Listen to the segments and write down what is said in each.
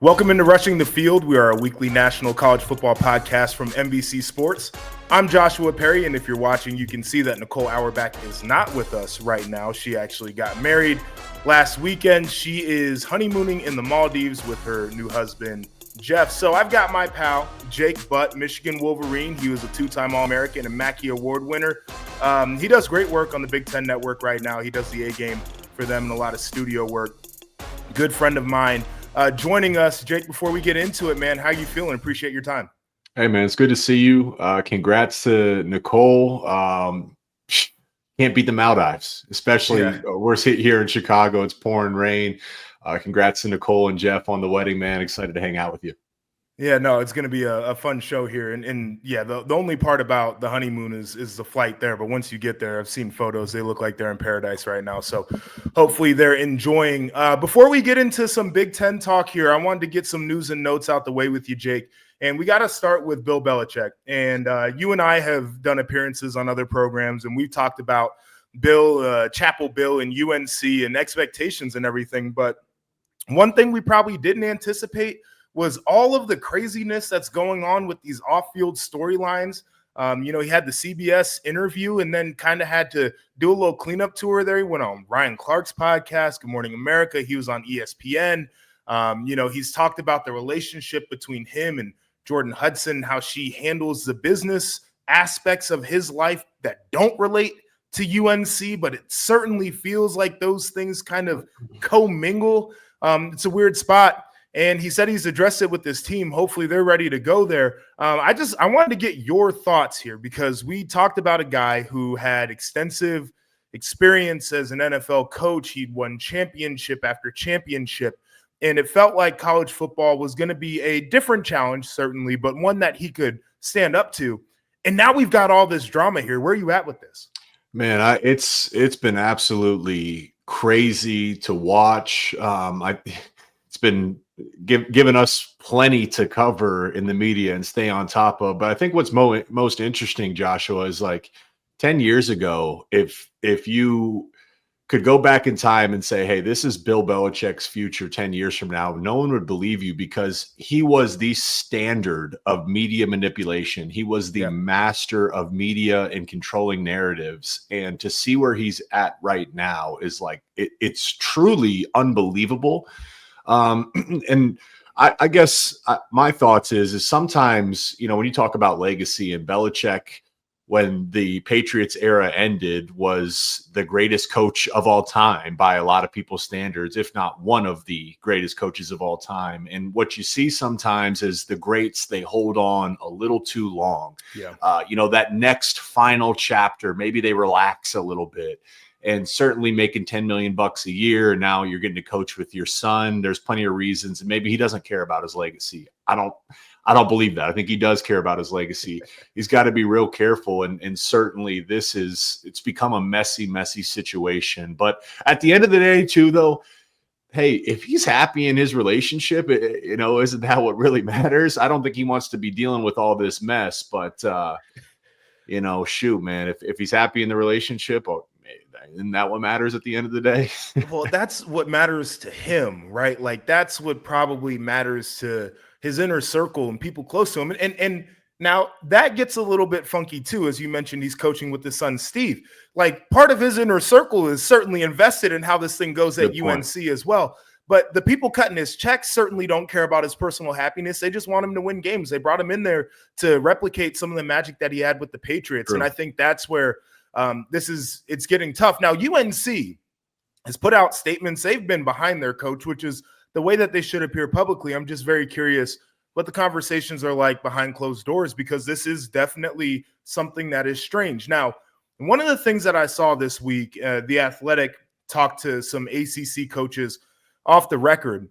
Welcome into Rushing the Field. We are a weekly national college football podcast from NBC Sports. I'm Joshua Perry, and if you're watching, you can see that Nicole Auerbach is not with us right now. She actually got married last weekend. She is honeymooning in the Maldives with her new husband, Jeff. So I've got my pal, Jake Butt, Michigan Wolverine. He was a two-time All-American and Mackey Award winner. He does great work on the Big Ten Network right now. He does the A-game for them and a lot of studio work. Good friend of mine. Joining us, Jake, before we get into it, man, how you feeling? Appreciate your time. Hey, man, it's good to see you. Congrats to Nicole. Can't beat the Maldives, especially we're here in Chicago. It's pouring rain. Congrats to Nicole and Jeff on the wedding, man. Excited to hang out with you. Yeah, no, it's going to be a fun show here. And yeah, the only part about the honeymoon is the flight there. But once you get there, I've seen photos. They look like they're in paradise right now. So hopefully they're enjoying. Before we get into some Big Ten talk here, I wanted to get some news and notes out the way with you, Jake. And we got to start with Bill Belichick. And you and I have done appearances on other programs, and we've talked about Bill, Chapel Bill and UNC and expectations and everything. But one thing we probably didn't anticipate was all of the craziness that's going on with these off-field storylines. He had the CBS interview and then kind of had to do a little cleanup tour there. He went on Ryan Clark's podcast, Good Morning America. He was on ESPN. He's talked about the relationship between him and Jordan Hudson, how she handles the business aspects of his life that don't relate to UNC, but it certainly feels like those things kind of commingle. It's a weird spot. And he said he's addressed it with this team. Hopefully they're ready to go there. I wanted to get your thoughts here because we talked about a guy who had extensive experience as an NFL coach. He'd won championship after championship. And it felt like college football was going to be a different challenge, certainly, but one that he could stand up to. And now we've got all this drama here. Where are you at with this? Man, it's been absolutely crazy to watch. It's been given us plenty to cover in the media and stay on top of. But I think what's most interesting, Joshua, is like 10 years ago, if you could go back in time and say, hey, this is Bill Belichick's future 10 years from now, no one would believe you because he was the standard of media manipulation. He was the master of media and controlling narratives. And to see where he's at right now is like, it's truly unbelievable. And I guess my thoughts is sometimes, when you talk about legacy and Belichick, when the Patriots era ended, was the greatest coach of all time by a lot of people's standards, if not one of the greatest coaches of all time. And what you see sometimes is the greats, they hold on a little too long. Yeah. That next final chapter, maybe they relax a little bit. And certainly making $10 million a year. Now you're getting to coach with your son. There's plenty of reasons. And maybe he doesn't care about his legacy. I don't believe that. I think he does care about his legacy. He's got to be real careful. And certainly it's become a messy situation. But at the end of the day, too, though, hey, if he's happy in his relationship, isn't that what really matters? I don't think he wants to be dealing with all this mess. But, shoot, man, if he's happy in the relationship, isn't that what matters at the end of the day? Well, that's what matters to him, right? Like that's what probably matters to his inner circle and people close to him. And now that gets a little bit funky too. As you mentioned, he's coaching with his son, Steve. Like part of his inner circle is certainly invested in how this thing goes at UNC as well. But the people cutting his checks certainly don't care about his personal happiness. They just want him to win games. They brought him in there to replicate some of the magic that he had with the Patriots. True. And I think that's where it's getting tough. Now, UNC has put out statements. They've been behind their coach, which is the way that they should appear publicly. I'm just very curious what the conversations are like behind closed doors, because this is definitely something that is strange. Now, one of the things that I saw this week, The Athletic talked to some ACC coaches off the record,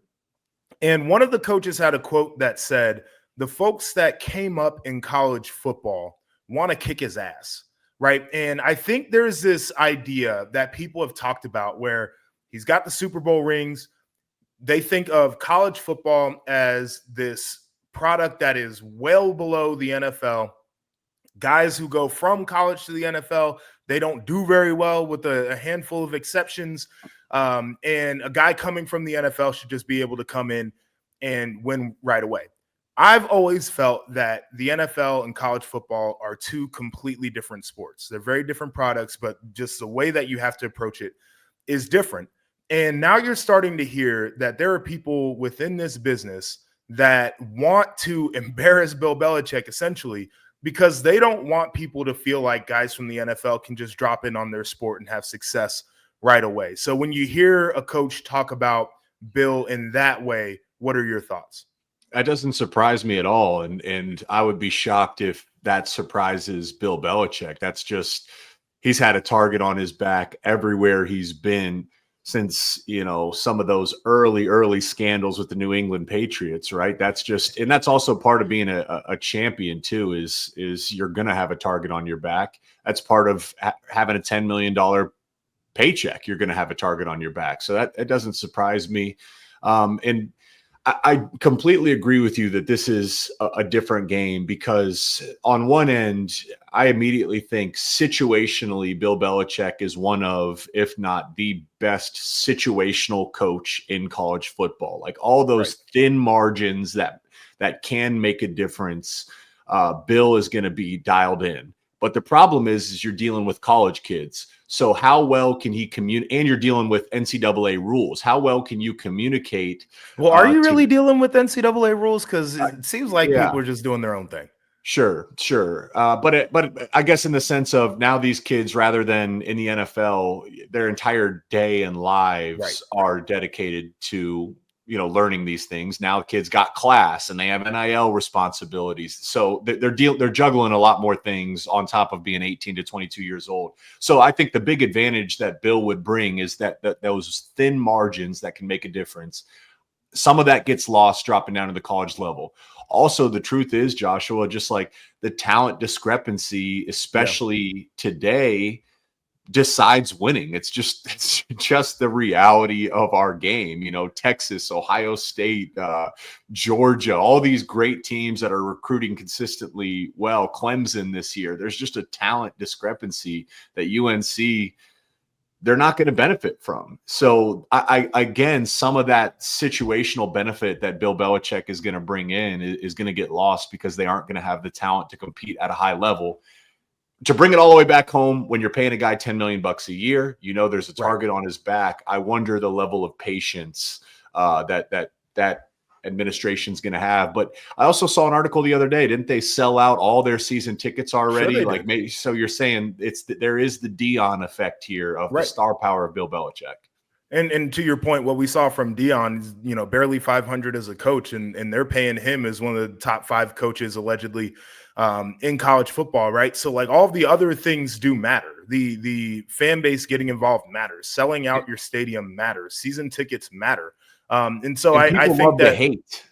and one of the coaches had a quote that said, "The folks that came up in college football want to kick his ass." Right. And I think there's this idea that people have talked about where he's got the Super Bowl rings. They think of college football as this product that is well below the NFL. Guys who go from college to the NFL, they don't do very well with a handful of exceptions. And a guy coming from the NFL should just be able to come in and win right away. I've always felt that the NFL and college football are two completely different sports. They're very different products, but just the way that you have to approach it is different. And now you're starting to hear that there are people within this business that want to embarrass Bill Belichick essentially because they don't want people to feel like guys from the NFL can just drop in on their sport and have success right away. So when you hear a coach talk about Bill in that way, what are your thoughts? That doesn't surprise me at all. And I would be shocked if that surprises Bill Belichick. That's just, he's had a target on his back everywhere he's been since, some of those early scandals with the New England Patriots, right? That's just, and that's also part of being a champion too, is you're going to have a target on your back. That's part of having a $10 million paycheck. You're going to have a target on your back. So that doesn't surprise me. And I completely agree with you that this is a different game, because on one end, I immediately think situationally, Bill Belichick is one of, if not the best situational coach in college football. Like all those thin margins that can make a difference, Bill is going to be dialed in. But the problem is you're dealing with college kids. So how well can he communicate? And you're dealing with NCAA rules. How well can you communicate? Well, are you really dealing with NCAA rules? Because it seems like yeah. people are just doing their own thing. Sure. But I guess in the sense of now these kids, rather than in the NFL, their entire day and lives are dedicated to learning these things. Now kids got class and they have NIL responsibilities. So they're juggling a lot more things on top of being 18 to 22 years old. So I think the big advantage that Bill would bring is that those thin margins that can make a difference. Some of that gets lost dropping down to the college level. Also, the truth is, Joshua, just like the talent discrepancy, especially today, decides winning. It's just the reality of our game. Texas, Ohio State, Georgia, all these great teams that are recruiting consistently well. Clemson this year, there's just a talent discrepancy that UNC, they're not going to benefit from. So I again, some of that situational benefit that Bill Belichick is going to bring in is going to get lost because they aren't going to have the talent to compete at a high level. To bring it all the way back home, when you're paying a guy $10 million a year, there's a target on his back. I wonder the level of patience that administration's going to have. But I also saw an article the other day. Didn't they sell out all their season tickets already? Sure like maybe, so you're saying there is the Dion effect here of the star power of Bill Belichick. And to your point, what we saw from Dion is, barely 500 as a coach, and they're paying him as one of the top 5 coaches allegedly in college football, right? So like all of the other things do matter. The fan base getting involved matters. Selling out your stadium matters. Season tickets matter. And so I think love that to hate.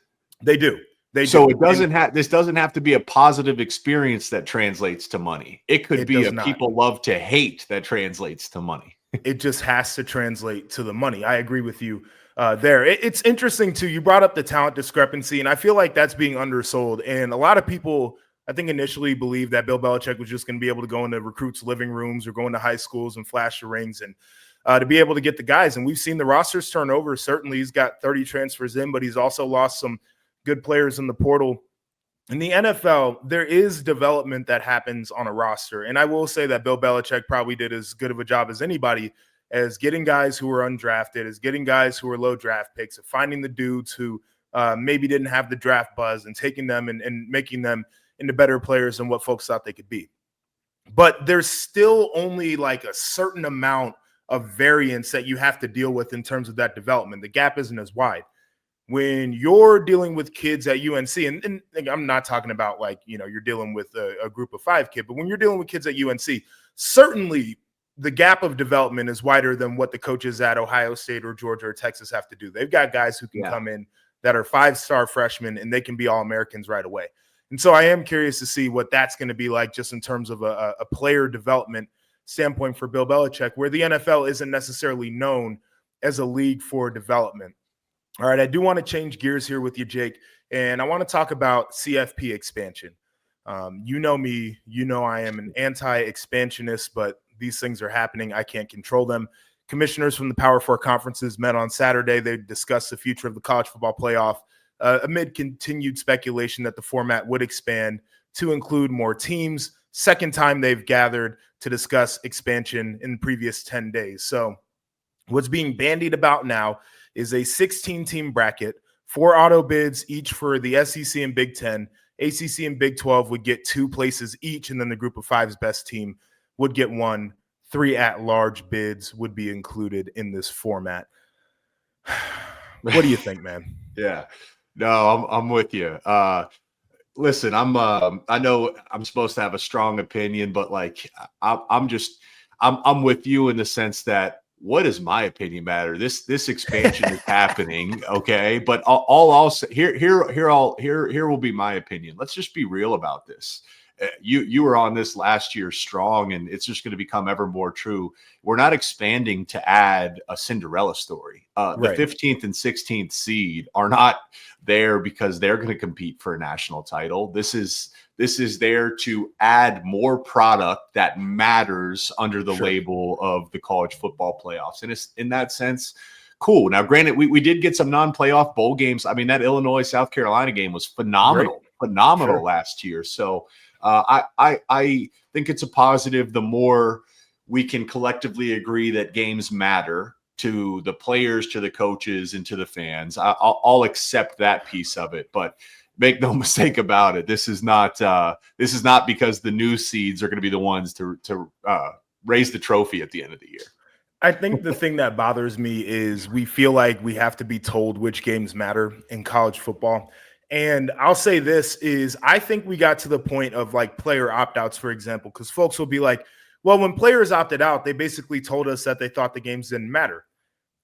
They do. This doesn't have to be a positive experience that translates to money. It could be people love to hate that translates to money. It just has to translate to the money. I agree with you there. It's interesting too. You brought up the talent discrepancy, and I feel like that's being undersold. And a lot of people, I think, initially believed that Bill Belichick was just going to be able to go into recruits' living rooms or go into high schools and flash the rings and to be able to get the guys. And we've seen the rosters turn over. Certainly, he's got 30 transfers in, but he's also lost some good players in the portal. In the NFL, there is development that happens on a roster. And I will say that Bill Belichick probably did as good of a job as anybody as getting guys who were undrafted, as getting guys who were low draft picks, of finding the dudes who maybe didn't have the draft buzz and taking them and making them into better players than what folks thought they could be. But there's still only like a certain amount of variance that you have to deal with in terms of that development. The gap isn't as wide. When you're dealing with kids at UNC, and I'm not talking about like, you're dealing with a group of 5 kid, but when you're dealing with kids at UNC, certainly the gap of development is wider than what the coaches at Ohio State or Georgia or Texas have to do. They've got guys who can come in that are 5-star freshmen and they can be All-Americans right away. And so I am curious to see what that's going to be like just in terms of a player development standpoint for Bill Belichick, where the NFL isn't necessarily known as a league for development. All right, I do want to change gears here with you, Jake, and I want to talk about CFP expansion. You know me, I am an anti-expansionist, but these things are happening. I can't control them. Commissioners from the Power 4 conferences met on Saturday. They discussed the future of the college football playoff. amid continued speculation that the format would expand to include more teams. Second time they've gathered to discuss expansion in the previous 10 days. So what's being bandied about now is a 16-team bracket, 4 auto bids, each for the SEC and Big Ten. ACC and Big 12 would get 2 places each, and then the group of 5's best team would get 1. 3 at-large bids would be included in this format. What do you think, man? Yeah, no, I'm with you. Listen, I know I'm supposed to have a strong opinion, but like I'm with you in the sense that what does my opinion matter? This expansion is happening, okay? But all I'll say here will be my opinion. Let's just be real about this. You were on this last year strong, and it's just going to become ever more true. We're not expanding to add a Cinderella story. The 15th and 16th seed are not there because they're going to compete for a national title. This is there to add more product that matters under the label of the college football playoffs. And it's in that sense cool. Now, granted, we did get some non-playoff bowl games. I mean, that Illinois-South Carolina game was phenomenal last year. So I think it's a positive. The more we can collectively agree that games matter to the players, to the coaches, and to the fans, I'll accept that piece of it. But make no mistake about it, this is not because the new seeds are going to be the ones to raise the trophy at the end of the year. I think the thing that bothers me is we feel like we have to be told which games matter in college football. And I'll say this is I think we got to the point of like player opt-outs, for example, because folks will be like, well, when players opted out, they basically told us that they thought the games didn't matter.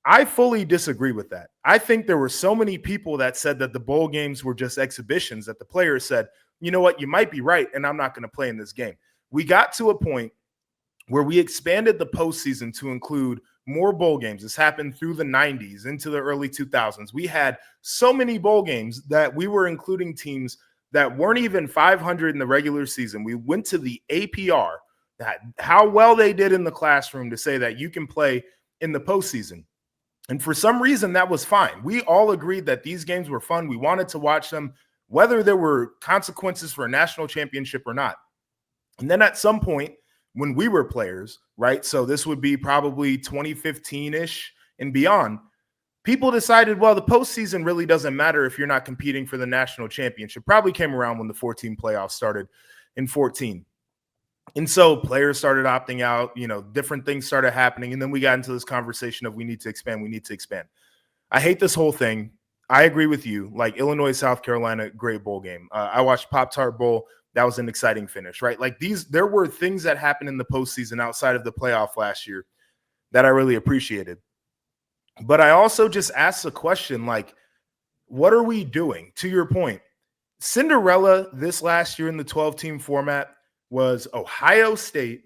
I fully disagree with that. I think there were so many people that said that the bowl games were just exhibitions that the players said, you know what, you might be right, and I'm not going to play in this game. We got to a point where we expanded the postseason to include more bowl games. This happened through the 90s into the early 2000s. We had so many bowl games that we were including teams that weren't even 500 in the regular season. We went to the APR, that how well they did in the classroom, to say that you can play in the postseason. And for some reason, that was fine. We all agreed that these games were fun. We wanted to watch them, whether there were consequences for a national championship or not. And then at some point, when we were players, right? So this would be probably 2015-ish and beyond. People decided, well, the postseason really doesn't matter if you're not competing for the national championship. Probably came around when the 14 playoffs started in 14. And so players started opting out, different things started happening. And then we got into this conversation of we need to expand. I hate this whole thing. I agree with you. Like Illinois, South Carolina, great bowl game. I watched Pop-Tart Bowl. That was an exciting finish, right? Like there were things that happened in the postseason outside of the playoff last year that I really appreciated. But I also just asked the question, like, what are we doing? To your point, Cinderella this last year in the 12-team format was Ohio State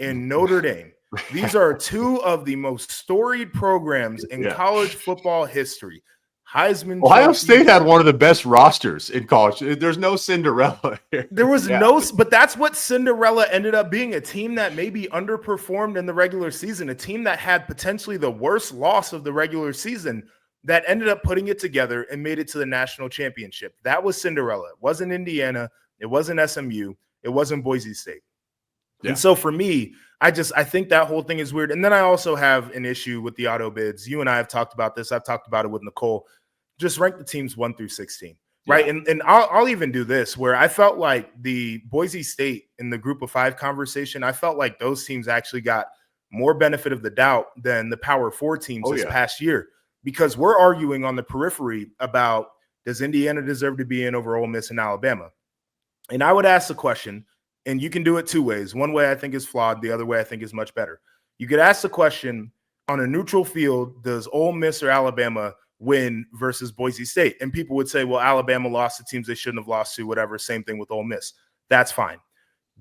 and Notre Dame. These are two of the most storied programs in college football history. Heisman Ohio State had one of the best rosters in college. There's no Cinderella here. There was but that's what Cinderella ended up being, a team that maybe underperformed in the regular season, a team that had potentially the worst loss of the regular season that ended up putting it together and made it to the national championship. That was Cinderella. It wasn't Indiana. It wasn't SMU. It wasn't Boise State. Yeah. And so for me, I think that whole thing is weird. And then I also have an issue with the auto bids. You and I have talked about this. I've talked about it with Nicole. Just rank the teams 1 through 16, right? Yeah. And I'll even do this, where I felt like the Boise State in the group of 5 conversation, I felt like those teams actually got more benefit of the doubt than the Power 4 teams past year, because we're arguing on the periphery about, does Indiana deserve to be in over Ole Miss and Alabama? And I would ask the question, and you can do it 2 ways. One way I think is flawed. The other way I think is much better. You could ask the question, on a neutral field, does Ole Miss or Alabama win versus Boise State? And people would say, well, Alabama lost to teams they shouldn't have lost to, whatever. Same thing with Ole Miss. That's fine.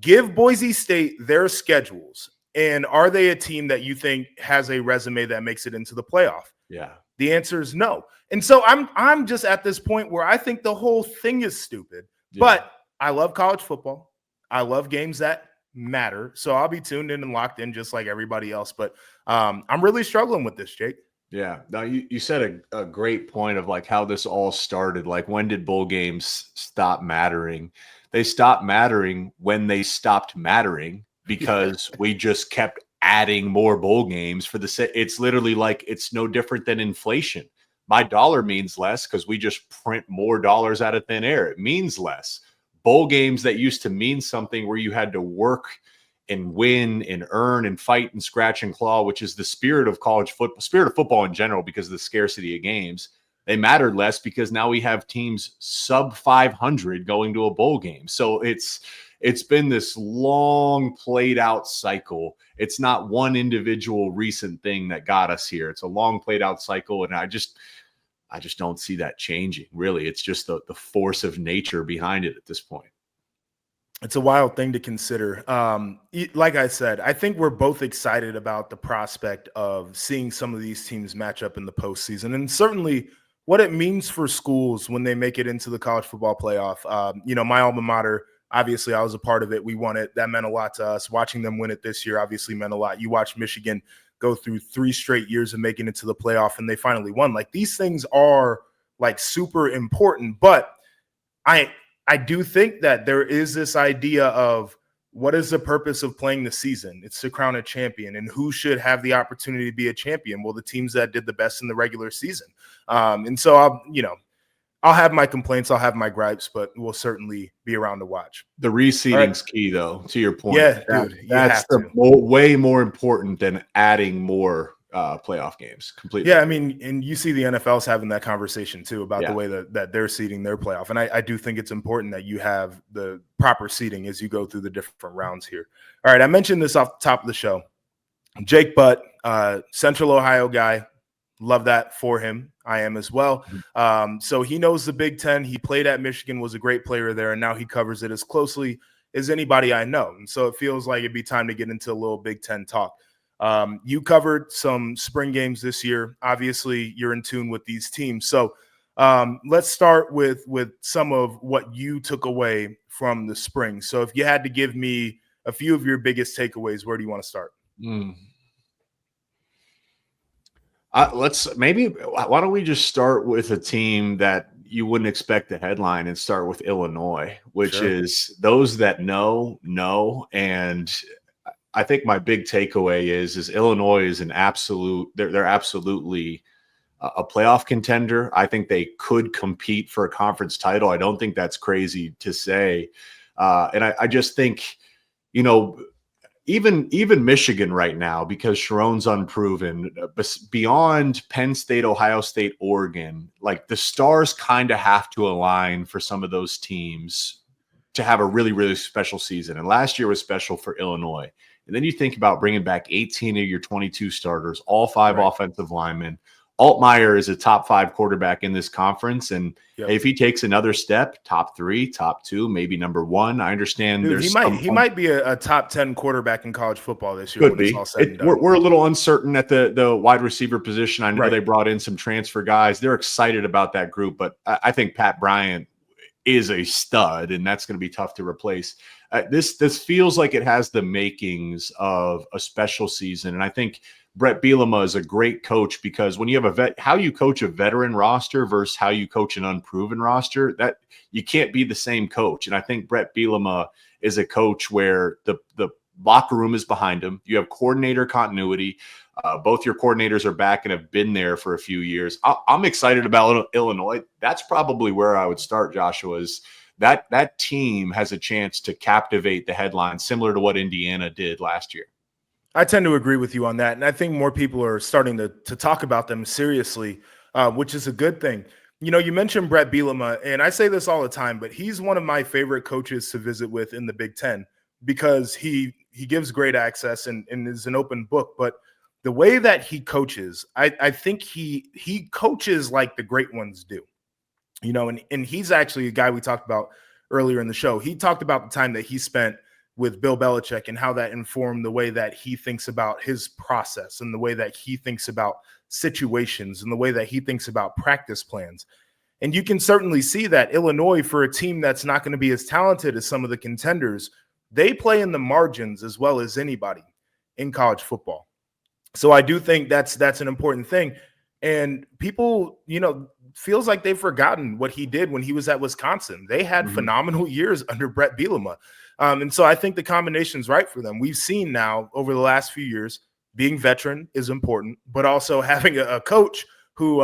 Give Boise State their schedules. And are they a team that you think has a resume that makes it into the playoff? Yeah. The answer is no. And so I'm just at this point where I think the whole thing is stupid. Yeah. But I love college football. I love games that matter. So I'll be tuned in and locked in just like everybody else. But I'm really struggling with this, Jake. Yeah. Now you said a great point of like how this all started. Like, when did bowl games stop mattering? They stopped mattering when they stopped mattering Yeah. because we just kept adding more bowl games for it's literally like it's no different than inflation. My dollar means less because we just print more dollars out of thin air. It means less. Bowl games that used to mean something where you had to work and win and earn and fight and scratch and claw, which is the spirit of college football, spirit of football in general, because of the scarcity of games. They mattered less because now we have teams sub 500 going to a bowl game. So it's been this long played out cycle. It's not one individual recent thing that got us here. It's a long played out cycle. And I just don't see that changing, really. It's just the force of nature behind it at this point. It's a wild thing to consider. Like I said, I think we're both excited about the prospect of seeing some of these teams match up in the postseason, and certainly what it means for schools when they make it into the college football playoff. My alma mater, obviously, I was a part of it. We won it. That meant a lot to us. Watching them win it this year obviously meant a lot. You watch Michigan go through 3 straight years of making it to the playoff, and they finally won. Like, these things are like super important, but I do think that there is this idea of what is the purpose of playing the season? It's to crown a champion, and who should have the opportunity to be a champion? Well, the teams that did the best in the regular season. And so I'll have my complaints, I'll have my gripes, but we'll certainly be around to watch. The reseeding's key, though, to your point. Yeah, dude, that's way more important than adding more playoff games. Completely. Yeah, I mean, and you see the NFL's having that conversation too about the way that they're seeding their playoff. And I do think it's important that you have the proper seeding as you go through the different rounds here. All right, I mentioned this off the top of the show. Jake Butt, Central Ohio guy. Love that for him. I am as well. So he knows the Big Ten. He played at Michigan, was a great player there, and now he covers it as closely as anybody I know. And so it feels like it'd be time to get into a little Big Ten talk. You covered some spring games this year. Obviously, you're in tune with these teams. So let's start with some of what you took away from the spring. So if you had to give me a few of your biggest takeaways, where do you want to start? Why don't we just start with a team that you wouldn't expect the headline and start with Illinois, which is those that know. And I think my big takeaway is Illinois is an absolute, they're absolutely a playoff contender. I think they could compete for a conference title. I don't think that's crazy to say. And I just think, even Michigan right now, because Sherrone's unproven, beyond Penn State, Ohio State, Oregon, like the stars kind of have to align for some of those teams to have a really, really special season. And last year was special for Illinois. And then you think about bringing back 18 of your 22 starters, all 5 offensive linemen. Altmaier is a top 5 quarterback in this conference. And if he takes another step, top 3, top 2, maybe number 1, I understand. Dude, he might be a top 10 quarterback in college football this year. Could be. We're a little uncertain at the wide receiver position. I know they brought in some transfer guys. They're excited about that group, but I think Pat Bryant is a stud, and that's going to be tough to replace. This feels like it has the makings of a special season, and I think Brett Bielema is a great coach, because when you have how you coach a veteran roster versus how you coach an unproven roster, that you can't be the same coach. And I think Brett Bielema is a coach where the locker room is behind him. You have coordinator continuity. Both your coordinators are back and have been there for a few years. I'm excited about Illinois. That's probably where I would start, Joshua, is that team has a chance to captivate the headlines, similar to what Indiana did last year. I tend to agree with you on that. And I think more people are starting to talk about them seriously, which is a good thing. You mentioned Brett Bielema, and I say this all the time, but he's one of my favorite coaches to visit with in the Big Ten, because he gives great access and is an open book. But the way that he coaches, I think he coaches like the great ones do. And he's actually a guy we talked about earlier in the show. He talked about the time that he spent with Bill Belichick and how that informed the way that he thinks about his process and the way that he thinks about situations and the way that he thinks about practice plans. And you can certainly see that Illinois, for a team that's not going to be as talented as some of the contenders, they play in the margins as well as anybody in college football. So I do think that's an important thing. And people, feels like they've forgotten what he did when he was at Wisconsin. They had phenomenal years under Brett Bielema. And so I think the combination is right for them. We've seen now over the last few years, being veteran is important, but also having a coach who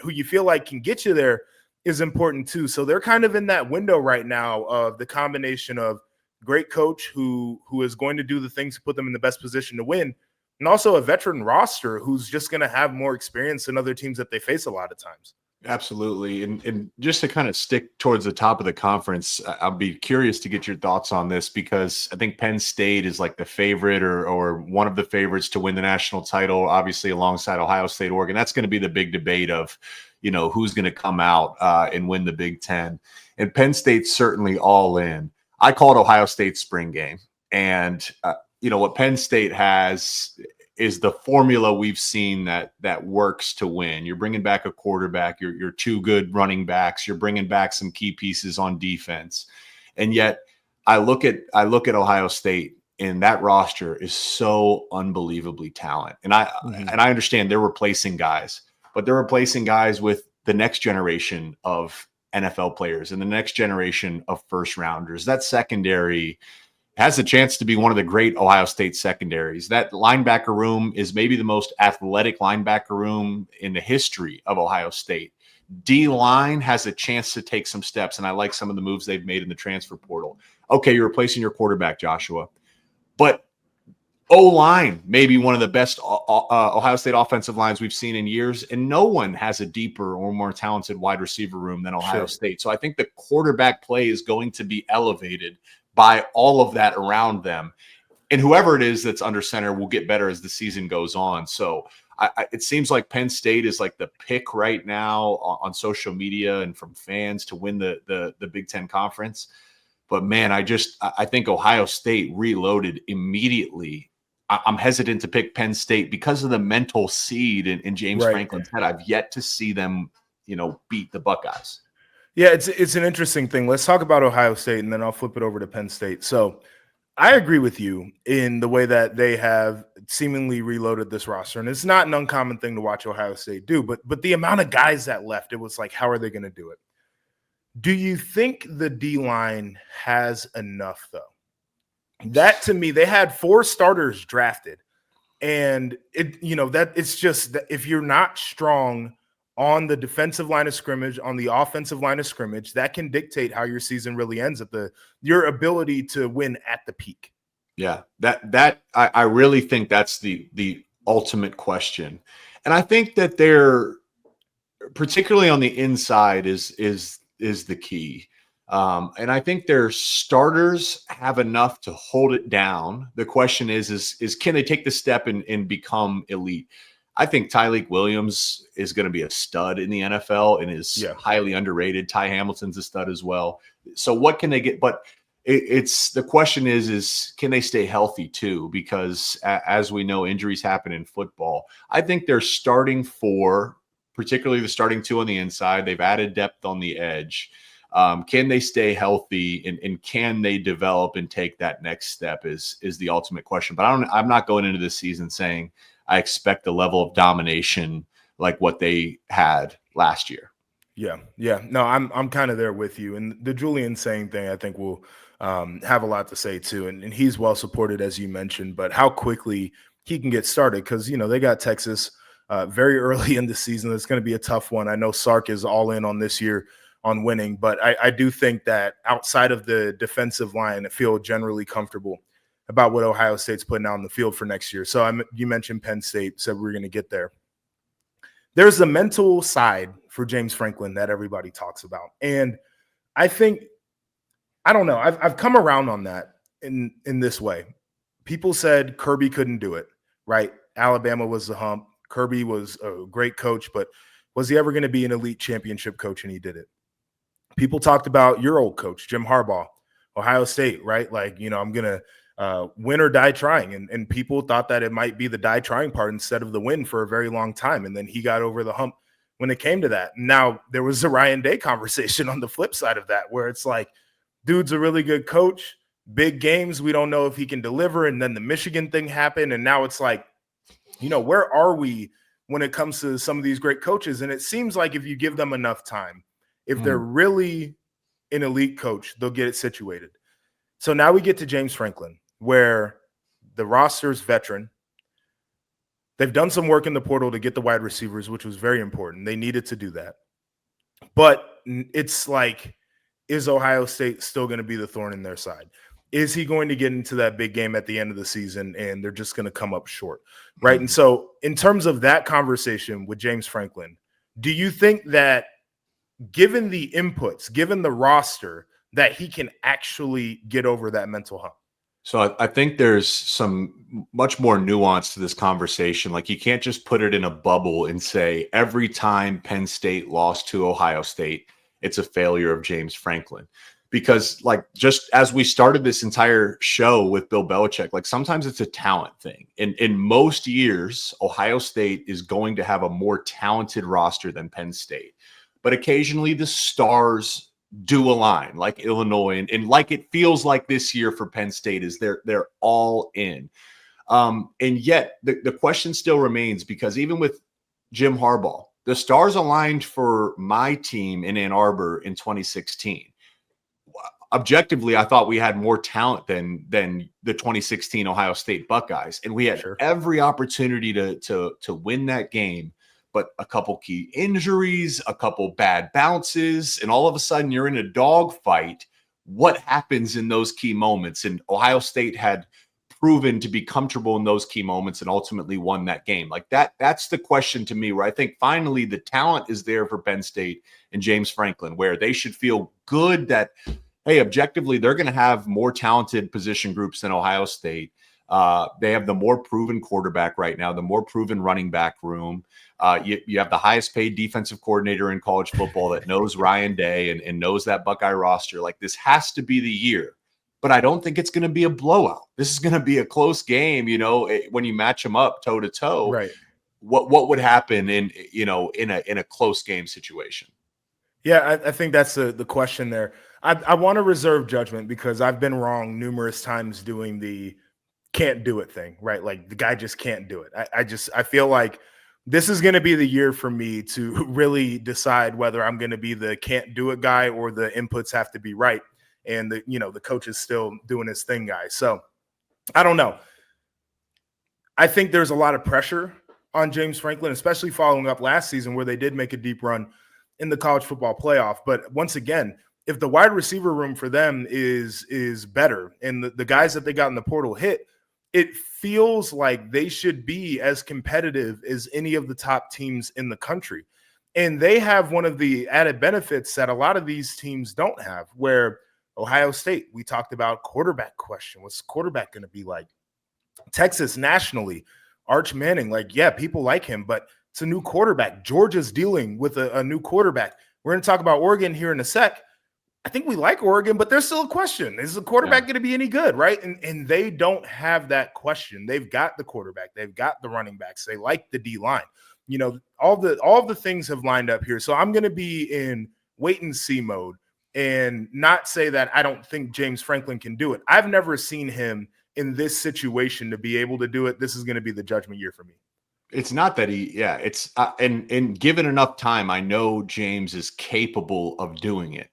you feel like can get you there is important too. So they're kind of in that window right now of the combination of great coach who is going to do the things to put them in the best position to win, and also a veteran roster who's just going to have more experience than other teams that they face a lot of times. Absolutely. And just to kind of stick towards the top of the conference, I'll be curious to get your thoughts on this, because I think Penn State is like the favorite or one of the favorites to win the national title, obviously alongside Ohio State, Oregon. That's going to be the big debate of, who's going to come out and win the Big Ten. And Penn State's certainly all in. I call it Ohio State's spring game. And, what Penn State has is the formula we've seen that works to win. You're bringing back a quarterback, you're two good running backs, you're bringing back some key pieces on defense. And yet I look at Ohio State, and that roster is so unbelievably talented. And I understand they're replacing guys, but they're replacing guys with the next generation of NFL players and the next generation of first rounders. That secondary has a chance to be one of the great Ohio State secondaries. That linebacker room is maybe the most athletic linebacker room in the history of Ohio State. D-line has a chance to take some steps, and I like some of the moves they've made in the transfer portal. Okay, you're replacing your quarterback, Joshua, but O-line may be one of the best Ohio State offensive lines we've seen in years, and no one has a deeper or more talented wide receiver room than Ohio State. So I think the quarterback play is going to be elevated by all of that around them. And whoever it is that's under center will get better as the season goes on. So it seems like Penn State is like the pick right now on social media and from fans to win the Big Ten Conference. But man, I think Ohio State reloaded immediately. I'm hesitant to pick Penn State because of the mental seed in James Franklin's head. I've yet to see them, beat the Buckeyes. Yeah, it's an interesting thing. Let's talk about Ohio State, and then I'll flip it over to Penn State. So I agree with you in the way that they have seemingly reloaded this roster. And it's not an uncommon thing to watch Ohio State do, but the amount of guys that left, it was like, how are they going to do it? Do you think the D-line has enough, though? That, to me, they had 4 starters drafted. And it's just that if you're not strong on the defensive line of scrimmage, on the offensive line of scrimmage, that can dictate how your season really ends your ability to win at the peak. Yeah, I really think that's the ultimate question. And I think that they're particularly on the inside is the key. And I think their starters have enough to hold it down. The question is can they take the step and become elite? I think Tyleik Williams is going to be a stud in the NFL and is highly underrated. Ty Hamilton's a stud as well. So what can they get? But it's the question is can they stay healthy too? Because as we know, injuries happen in football. I think they're starting 4, particularly the starting 2 on the inside. They've added depth on the edge. Can they stay healthy and can they develop and take that next step is the ultimate question. But I'm not going into this season saying I expect a level of domination like what they had last year. Yeah. No, I'm kind of there with you. And the Julian Sain thing, I think will have a lot to say too. And he's well supported, as you mentioned, but how quickly he can get started, because they got Texas very early in the season. It's going to be a tough one. I know Sark is all in on this year on winning, but I do think that outside of the defensive line, I feel generally comfortable about what Ohio State's putting out on the field for next year. So you mentioned Penn State, said we're going to get there. There's the mental side for James Franklin that everybody talks about. And I think, I don't know, I've come around on that in this way. People said Kirby couldn't do it, right? Alabama was the hump. Kirby was a great coach, but was he ever going to be an elite championship coach? And he did it. People talked about your old coach, Jim Harbaugh, Ohio State, right? Like, I'm going to win or die trying. And people thought that it might be the die trying part instead of the win for a very long time. And then he got over the hump when it came to that. Now, there was a Ryan Day conversation on the flip side of that, where it's like, dude's a really good coach, big games, we don't know if he can deliver. And then the Michigan thing happened. And now it's like, where are we when it comes to some of these great coaches. And it seems like if you give them enough time, if they're really an elite coach, they'll get it situated. So now we get to James Franklin, where the roster's veteran. They've done some work in the portal to get the wide receivers, which was very important. They needed to do that. But it's like, is Ohio State still going to be the thorn in their side? Is he going to get into that big game at the end of the season and they're just going to come up short, right? And so in terms of that conversation with James Franklin, do you think that given the inputs, given the roster, that he can actually get over that mental hump? So I think there's some much more nuance to this conversation. Like, you can't just put it in a bubble and say every time Penn State lost to Ohio State, it's a failure of James Franklin. Because, like, just as we started this entire show with Bill Belichick, like, sometimes it's a talent thing. In most years, Ohio State is going to have a more talented roster than Penn State. But occasionally the stars do align, like Illinois, and like it feels like this year for Penn State is they're all in. And yet the question still remains, because even with Jim Harbaugh, the stars aligned for my team in Ann Arbor in 2016. Objectively, I thought we had more talent than the 2016 Ohio State Buckeyes, and we had every opportunity to win that game. But a couple key injuries, a couple bad bounces, and all of a sudden you're in a dogfight. What happens in those key moments? And Ohio State had proven to be comfortable in those key moments and ultimately won that game. Like that's the question to me, where I think finally the talent is there for Penn State and James Franklin, where they should feel good that, hey, objectively, they're going to have more talented position groups than Ohio State. They have the more proven quarterback right now, the more proven running back room. You have the highest paid defensive coordinator in college football that knows Ryan Day and knows that Buckeye roster. Like, this has to be the year, but I don't think it's going to be a blowout. This is going to be a close game. When you match them up toe to toe, right? What would happen in a close game situation? Yeah, I think that's the question there. I want to reserve judgment because I've been wrong numerous times doing the can't do it thing, right? Like, the guy just can't do it. I feel like this is going to be the year for me to really decide whether I'm going to be the can't do it guy or the inputs have to be right. And the coach is still doing his thing guy. So I don't know. I think there's a lot of pressure on James Franklin, especially following up last season where they did make a deep run in the college football playoff. But once again, if the wide receiver room for them is better and the guys that they got in the portal hit, it feels like they should be as competitive as any of the top teams in the country. And they have one of the added benefits that a lot of these teams don't have, where Ohio State, we talked about quarterback question. What's quarterback going to be like? Texas nationally, Arch Manning, like, yeah, people like him, but it's a new quarterback. Georgia's dealing with a new quarterback. We're going to talk about Oregon here in a sec. I think we like Oregon, but there's still a question. Is the quarterback going to be any good, right? And they don't have that question. They've got the quarterback. They've got the running backs. They like the D-line. All the things have lined up here. So I'm going to be in wait and see mode and not say that I don't think James Franklin can do it. I've never seen him in this situation to be able to do it. This is going to be the judgment year for me. It's not that it's and given enough time, I know James is capable of doing it.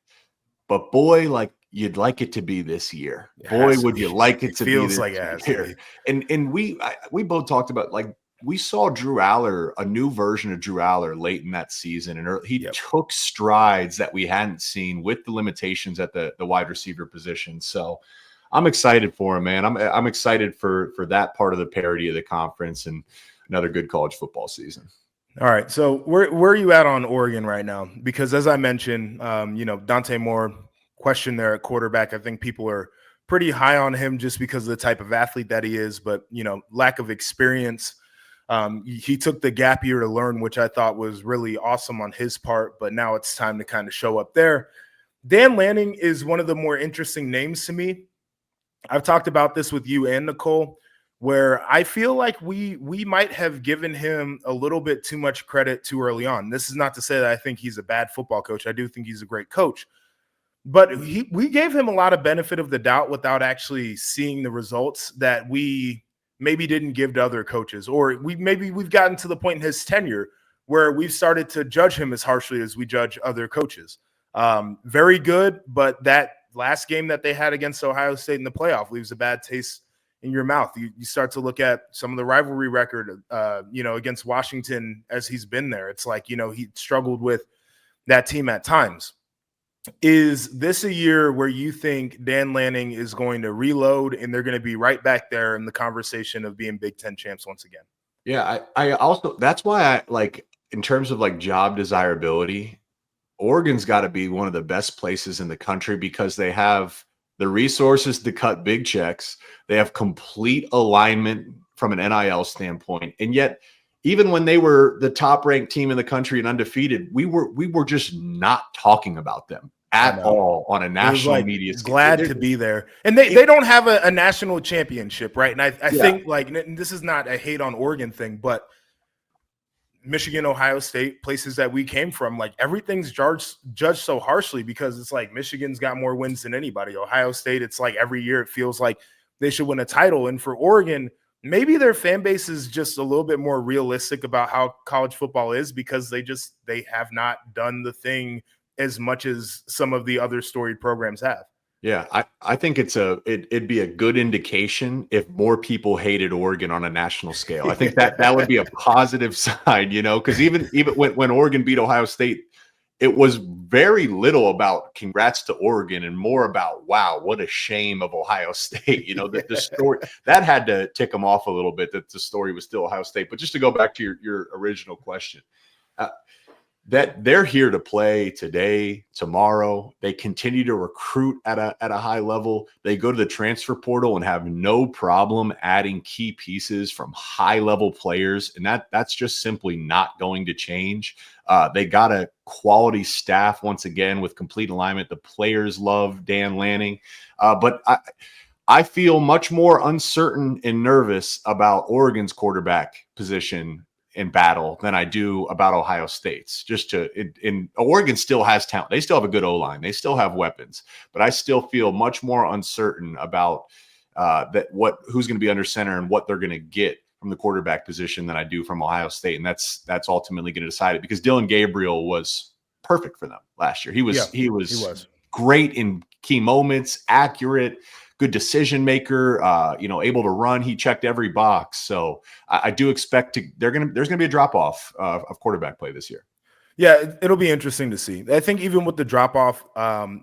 But boy, like, you'd like it to be this year. Boy, would you like it to be this year. And we both talked about, like, we saw Drew Aller, a new version of Drew Aller late in that season. And he took strides that we hadn't seen with the limitations at the wide receiver position. So I'm excited for him, man. I'm excited for that part of the parity of the conference and another good college football season. All right. So where are you at on Oregon right now? Because as I mentioned, Dante Moore, question there at quarterback. I think people are pretty high on him just because of the type of athlete that he is, but, lack of experience. He took the gap year to learn, which I thought was really awesome on his part, but now it's time to kind of show up there. Dan Lanning is one of the more interesting names to me. I've talked about this with you and Nicole, where I feel like we might have given him a little bit too much credit too early on. This is not to say that I think he's a bad football coach. I do think he's a great coach. But we gave him a lot of benefit of the doubt without actually seeing the results that we maybe didn't give to other coaches, or we've gotten to the point in his tenure where we've started to judge him as harshly as we judge other coaches. Very good, but that last game that they had against Ohio State in the playoff leaves a bad taste in your mouth. You start to look at some of the rivalry record, against Washington as he's been there. It's like, he struggled with that team at times. Is this a year where you think Dan Lanning is going to reload and they're going to be right back there in the conversation of being Big Ten champs once again? Yeah, I also, that's why I like, in terms of like job desirability, Oregon's got to be one of the best places in the country because they have the resources to cut big checks. They have complete alignment from an NIL standpoint. And yet, even when they were the top ranked team in the country and undefeated, we were just not talking about them at all on a national media scale. Glad to be there. And they don't have a national championship, right? And I think, like, and this is not a hate on Oregon thing, but Michigan, Ohio State, places that we came from, like, everything's judged so harshly because it's like Michigan's got more wins than anybody. Ohio State, it's like every year it feels like they should win a title. And for Oregon, maybe their fan base is just a little bit more realistic about how college football is because they have not done the thing as much as some of the other storied programs have. Yeah, I think it'd be a good indication if more people hated Oregon on a national scale. I think that would be a positive side, because even when Oregon beat Ohio State, it was very little about congrats to Oregon and more about, wow, what a shame of Ohio State. That the story that had to tick them off a little bit that the story was still Ohio State. But just to go back to your original question, that they're here to play today, tomorrow. They continue to recruit at a high level. They go to the transfer portal and have no problem adding key pieces from high level players. And that's just simply not going to change. They got a quality staff once again with complete alignment. The players love Dan Lanning. But I feel much more uncertain and nervous about Oregon's quarterback position in battle than I do about Ohio State's. Oregon still has talent. They still have a good O-line. They still have weapons, but I still feel much more uncertain about who's going to be under center and what they're going to get from the quarterback position than I do from Ohio State. And that's ultimately going to decide it because Dylan Gabriel was perfect for them last year. He was great in key moments, accurate, good decision maker, able to run. He checked every box. So I do expect there's going to be a drop off of quarterback play this year. Yeah, it'll be interesting to see. I think even with the drop off,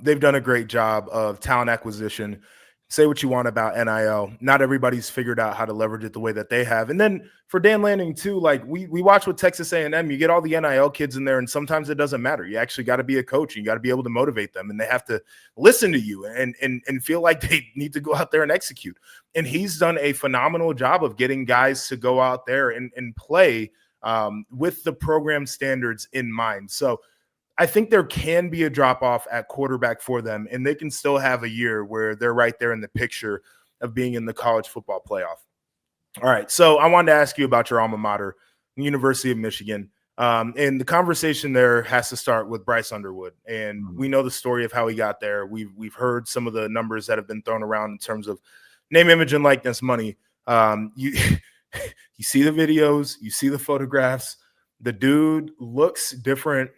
they've done a great job of talent acquisition. Say what you want about NIL. Not everybody's figured out how to leverage it the way that they have. And then for Dan Lanning too, like we watch with Texas A&M, you get all the NIL kids in there, and sometimes it doesn't matter. You actually got to be a coach. You got to be able to motivate them, and they have to listen to you and feel like they need to go out there and execute. And he's done a phenomenal job of getting guys to go out there and play with the program standards in mind. So I think there can be a drop-off at quarterback for them, and they can still have a year where they're right there in the picture of being in the college football playoff. All right, so I wanted to ask you about your alma mater, University of Michigan. And the conversation there has to start with Bryce Underwood. And we know the story of how he got there. We've heard some of the numbers that have been thrown around in terms of name, image, and likeness money. You see the videos, you see the photographs. The dude looks different.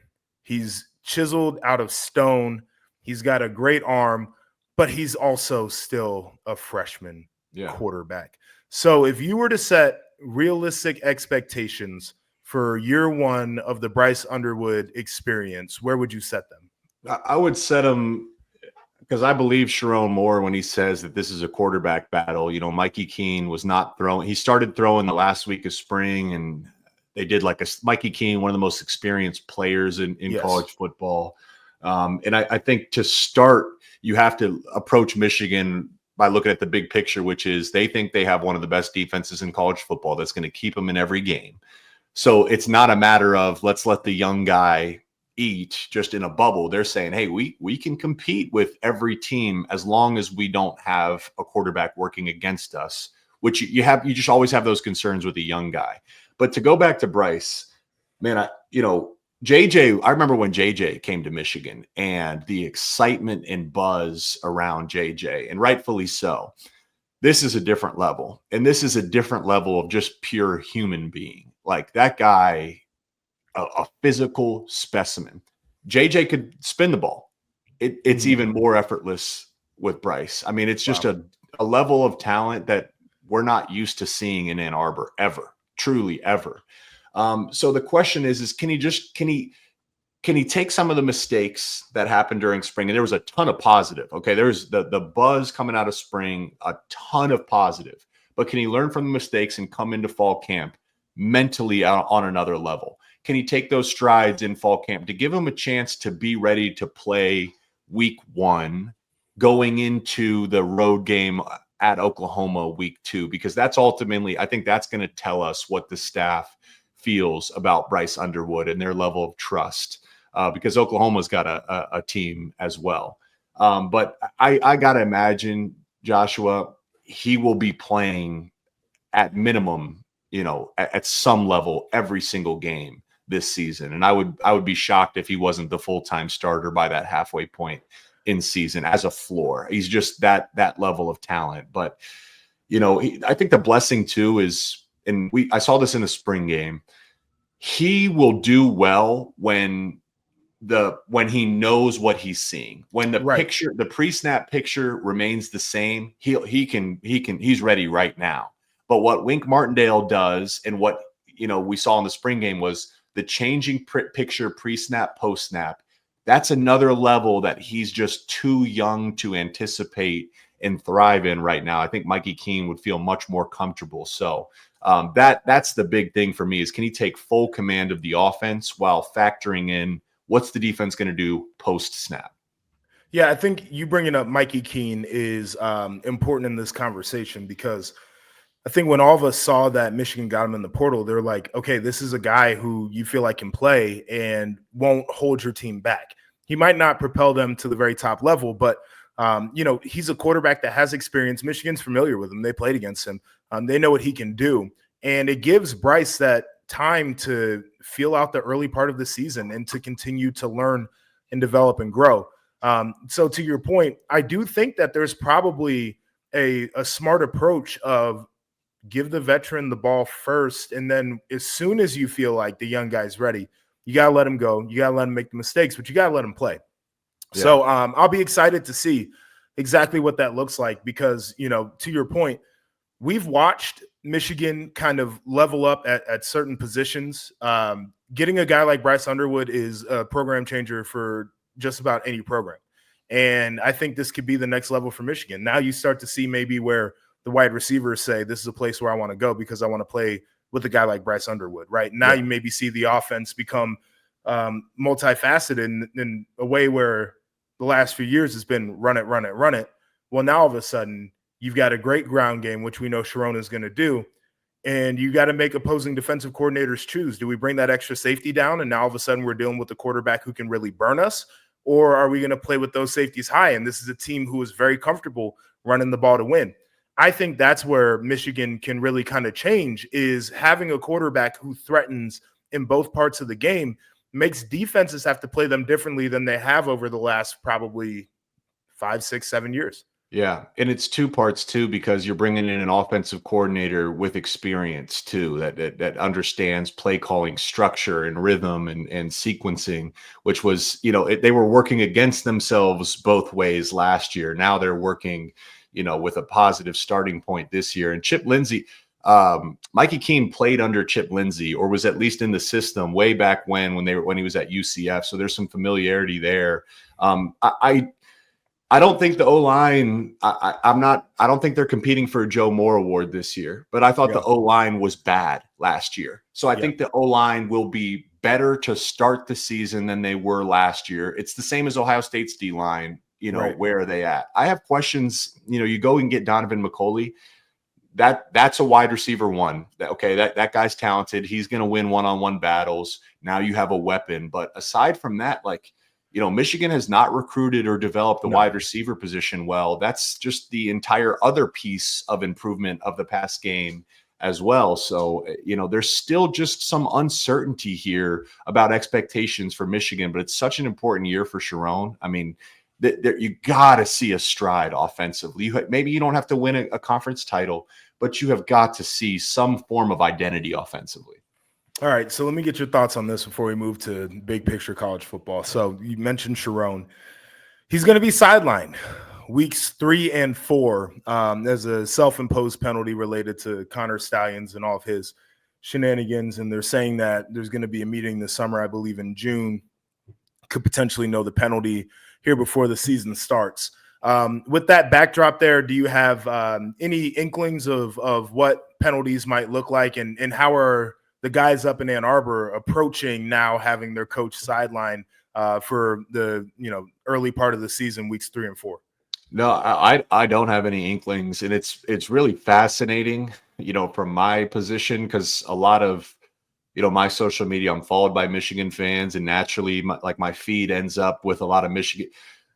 He's chiseled out of stone. He's got a great arm, but he's also still a freshman quarterback. So if you were to set realistic expectations for year one of the Bryce Underwood experience, where would you set them? I would set them because I believe Sherrone Moore when he says that this is a quarterback battle. Mikey Keene was not throwing. He started throwing the last week of spring, and they did like a Mikey Keene, one of the most experienced players in college football. And I think to start, you have to approach Michigan by looking at the big picture, which is they think they have one of the best defenses in college football that's going to keep them in every game. So it's not a matter of let's let the young guy eat just in a bubble. They're saying, hey, we can compete with every team as long as we don't have a quarterback working against us, which you just always have those concerns with a young guy. But to go back to Bryce, man, JJ, I remember when JJ came to Michigan and the excitement and buzz around JJ, and rightfully so. this is a different level. And this is a different level of just pure human being. Like that guy, a physical specimen. JJ could spin the ball. It's even more effortless with Bryce. I mean, it's just a level of talent that we're not used to seeing in Ann Arbor ever, truly ever. So the question is can he take some of the mistakes that happened during spring? And there was a ton of positive. Okay, there's the buzz coming out of spring, a ton of positive. But can he learn from the mistakes and come into fall camp mentally on another level? Can he take those strides in fall camp to give him a chance to be ready to play week 1 going into the road game at Oklahoma week 2? Because that's ultimately, I think that's going to tell us what the staff feels about Bryce Underwood and their level of trust. Because Oklahoma's got a team as well. But I got to imagine, Joshua, he will be playing at minimum, at some level every single game this season. And I would be shocked if he wasn't the full-time starter by that halfway point in season as a floor. He's just that level of talent. But, I think the blessing too is, and I saw this in the spring game, he will do well when he knows what he's seeing. When the picture, the pre-snap picture remains the same, he's ready right now. But what Wink Martindale does, and what we saw in the spring game, was the changing picture pre-snap, post-snap. That's another level that he's just too young to anticipate and thrive in right now. I think Mikey Keene would feel much more comfortable. So that's the big thing for me, is can he take full command of the offense while factoring in what's the defense going to do post-snap? Yeah, I think you bringing up Mikey Keene is important in this conversation, because I think when all of us saw that Michigan got him in the portal, they're like, okay, this is a guy who you feel like can play and won't hold your team back. He might not propel them to the very top level, but he's a quarterback that has experience. Michigan's familiar with him. They played against him. They know what he can do. And it gives Bryce that time to feel out the early part of the season and to continue to learn and develop and grow. So to your point, I do think that there's probably a smart approach of give the veteran the ball first, and then as soon as you feel like the young guy's ready, you got to let him go. You got to let him make the mistakes, but you got to let him play. Yeah. So I'll be excited to see exactly what that looks like, because, to your point, we've watched Michigan kind of level up at certain positions. Getting a guy like Bryce Underwood is a program changer for just about any program. And I think this could be the next level for Michigan. Now you start to see maybe where the wide receivers say, this is a place where I want to go because I want to play with a guy like Bryce Underwood, right? Now you maybe see the offense become multifaceted in a way where the last few years has been run it, run it, run it. Well, now all of a sudden you've got a great ground game, which we know Sherrone is going to do, and you got to make opposing defensive coordinators choose. Do we bring that extra safety down, and now all of a sudden we're dealing with a quarterback who can really burn us, or are we going to play with those safeties high? And this is a team who is very comfortable running the ball to win. I think that's where Michigan can really kind of change, is having a quarterback who threatens in both parts of the game makes defenses have to play them differently than they have over the last probably 5, 6, 7 years. Yeah, and it's two parts too, because you're bringing in an offensive coordinator with experience too, that understands play calling structure and rhythm and sequencing, which was, they were working against themselves both ways last year. Now they're working, with a positive starting point this year. And Chip Lindsey, Mikey Keene played under Chip Lindsey, or was at least in the system way back when he was at UCF. So there's some familiarity there. I don't think the O-line, I don't think they're competing for a Joe Moore Award this year, but I thought the O-line was bad last year. So I think the O-line will be better to start the season than they were last year. It's the same as Ohio State's D-line, where are they at? I have questions. You go and get Donovan McCulley. That's a wide receiver one. Okay, that guy's talented. He's going to win one-on-one battles. Now you have a weapon. But aside from that, Michigan has not recruited or developed the wide receiver position well. That's just the entire other piece of improvement of the past game as well. So, there's still just some uncertainty here about expectations for Michigan, but it's such an important year for Sherrone. I mean, you got to see a stride offensively. Maybe you don't have to win a conference title, but you have got to see some form of identity offensively. All right, so let me get your thoughts on this before we move to big picture college football. So you mentioned Sherrone. He's going to be sidelined weeks 3 and 4 as a self-imposed penalty related to Connor Stallions and all of his shenanigans. And they're saying that there's going to be a meeting this summer, I believe in June, could potentially know the penalty here before the season starts. With that backdrop there, do you have any inklings of what penalties might look like, and how are the guys up in Ann Arbor approaching now having their coach sideline for the early part of the season, weeks 3 and 4? No, I don't have any inklings, and it's really fascinating, from my position, because a lot of my social media, I'm followed by Michigan fans, and naturally, my feed ends up with a lot of Michigan.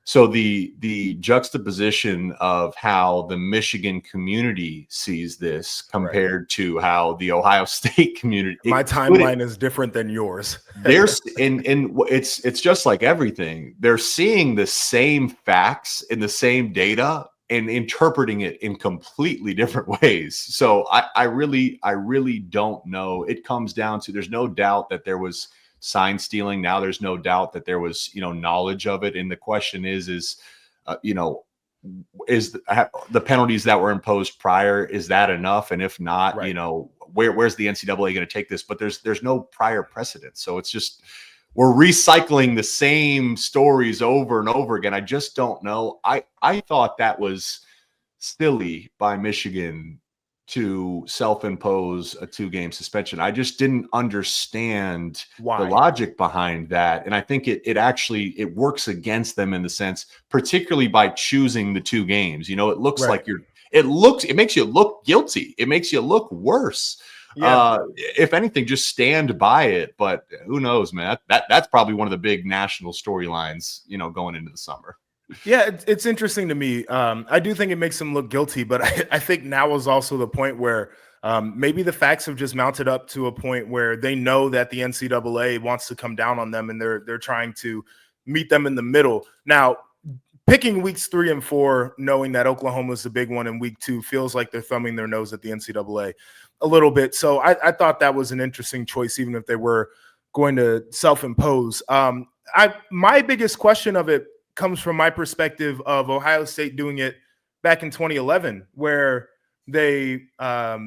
So the juxtaposition of how the Michigan community sees this compared to how the Ohio State community, my timeline is different than yours. There's and it's just like everything. They're seeing the same facts and the same data and interpreting it in completely different ways. So I really don't know. It comes down to, there's no doubt that there was sign stealing. Now there's no doubt that there was, knowledge of it. And the question is the penalties that were imposed prior, is that enough? And if not, right, where's the NCAA going to take this? But there's no prior precedent. So it's just, we're recycling the same stories over and over again. I just don't know. I thought that was silly by Michigan to self-impose a 2-game suspension. I just didn't understand why, the logic behind that. And I think it actually works against them in the sense, particularly by choosing the 2 games. It looks right, like it makes you look guilty. It makes you look worse. Yeah. If anything, just stand by it. But who knows, man? That's probably one of the big national storylines, going into the summer. Yeah, it's interesting to me. I do think it makes them look guilty, but I think now is also the point where maybe the facts have just mounted up to a point where they know that the NCAA wants to come down on them, and they're trying to meet them in the middle. Now, picking weeks 3 and 4, knowing that Oklahoma is the big one in week 2, feels like they're thumbing their nose at the NCAA a little bit. So I thought that was an interesting choice, even if they were going to self-impose. My biggest question of it comes from my perspective of Ohio State doing it back in 2011, where they got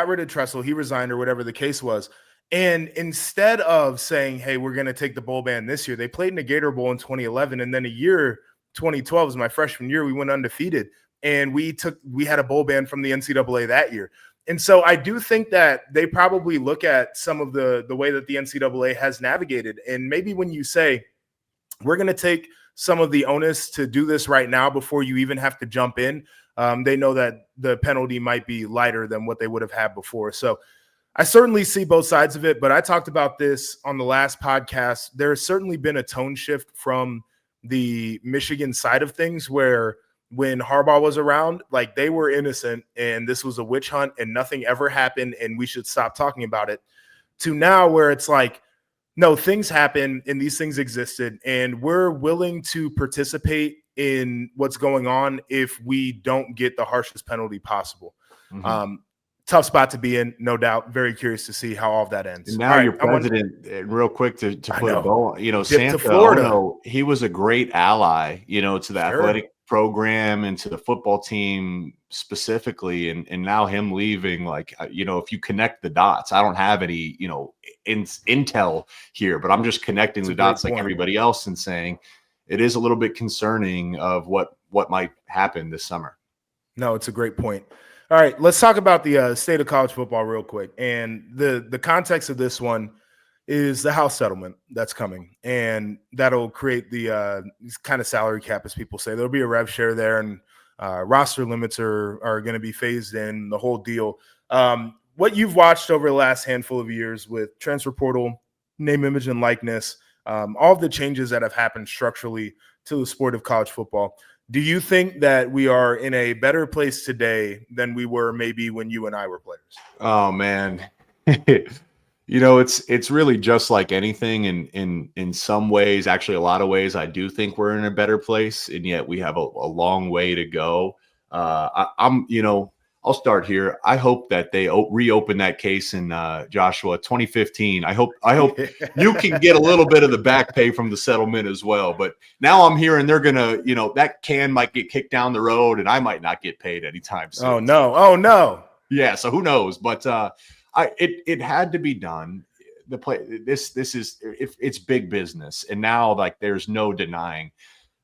rid of Tressel, he resigned or whatever the case was. And instead of saying, hey, we're going to take the bowl ban this year, they played in the Gator Bowl in 2011. And then a year, 2012 was my freshman year, we went undefeated. And we had a bowl ban from the NCAA that year. And so I do think that they probably look at some of the way that the NCAA has navigated. And maybe when you say, we're going to take some of the onus to do this right now before you even have to jump in, they know that the penalty might be lighter than what they would have had before. So I certainly see both sides of it, but I talked about this on the last podcast. There has certainly been a tone shift from the Michigan side of things, where when Harbaugh was around, like, they were innocent and this was a witch hunt and nothing ever happened and we should stop talking about it, to now where it's like, no, things happen and these things existed and we're willing to participate in what's going on if we don't get the harshest penalty possible. Mm-hmm. Tough spot to be in, no doubt. Very curious to see how all of that ends. And now your president, real quick to put a bow, Santa, he was a great ally, to the athletic program and to the football team specifically. And now him leaving, if you connect the dots, I don't have any, intel here, but I'm just connecting the dots like everybody else and saying it is a little bit concerning of what might happen this summer. No, it's a great point. All right, let's talk about the state of college football real quick. And the context of this one is the House settlement that's coming. And that'll create the kind of salary cap, as people say. There'll be a rev share there, and roster limits are going to be phased in, the whole deal. What you've watched over the last handful of years with transfer portal, name, image, and likeness, all of the changes that have happened structurally to the sport of college football, do you think that we are in a better place today than we were maybe when you and I were players? Oh, man. It's really just like anything in some ways, actually a lot of ways, I do think we're in a better place, and yet we have a long way to go. I'll start here. I hope that they reopen that case in Joshua 2015. I hope you can get a little bit of the back pay from the settlement as well. But now I'm hearing they're gonna, that can might get kicked down the road, and I might not get paid anytime soon. Oh no! Oh no! Yeah, so who knows? But it had to be done. This is, if it's big business, and now like there's no denying.